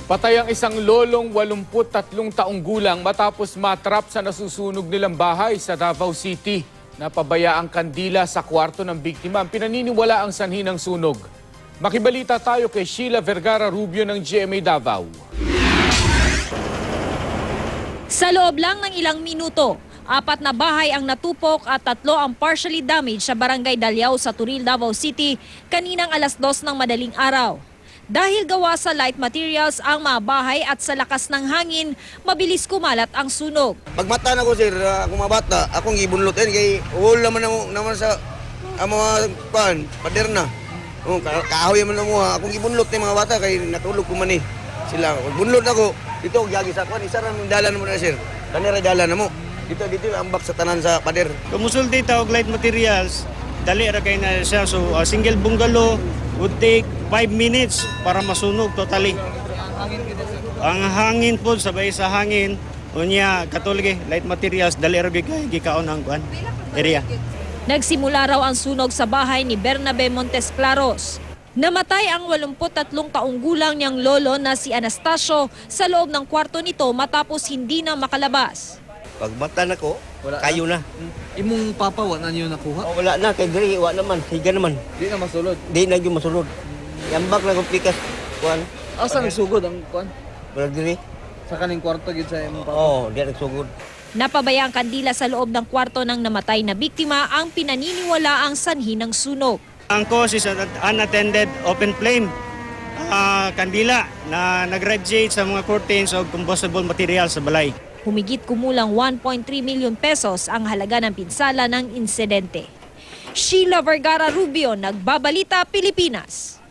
Patay ang isang lolong 83 taong gulang matapos matrap sa nasusunog nilang bahay sa Davao City. Napabaya ang kandila sa kwarto ng biktima. Ang pinaniniwala ang sanhi ng sunog. Makibalita tayo kay Sheila Vergara Rubio ng GMA Davao. Sa loob lang ng ilang minuto, 4 na bahay ang natupok at 3 ang partially damaged sa Barangay Dalyao sa Turil, Davao City kaninang alas 2 ng madaling araw. Dahil gawa sa light materials ang mga bahay at sa lakas ng hangin, mabilis kumalat ang sunog. Pagmata na ko sir, akong mga bata, akong ibunlutin kay uhol naman sa mga pader na. Kahoy man mo akong ibunlot ng mga bata kay natulog ko man sila. Bunlot ako, dito gyagi sa kuan, isa ra ng dalan mo na sir. Kanira dalan na mo. Dito ambak sa tanan sa pader. Kumusulti ta og light materials, dali ra kay na siya. So single bungalow would take 5 minutes para masunog totally. Ang hangin po sabay sa hangin, unya katulog light materials dali ra kay gikaon ang kuan area. Nagsimula raw ang sunog sa bahay ni Bernabe Montes Claros. Namatay ang 83 taong gulang niyang lolo na si Anastasio sa loob ng kwarto nito matapos hindi na makalabas. Pagmata na ko, kayo na. Imong papa, wala na niyo nakuha? Wala na, kay diri, wala naman, higa naman. Di na masulod. Di na yung masulod. Yambak na kong pikas, kuan. Asa nagsugod ang kuan? Wala diri. Sa kaning kwarto gid sa imong papa? Oo, di nagsugod. Napabaya ang kandila sa loob ng kwarto ng namatay na biktima ang pinaniniwala ang sanhi ng sunog. Ang cause is an unattended open flame. Kandila na nag-radiate sa mga curtains o combustible material sa balay. Humigit kumulang 1.3 million pesos ang halaga ng pinsala ng insidente. Sheila Vergara Rubio, Nagbabalita, Pilipinas.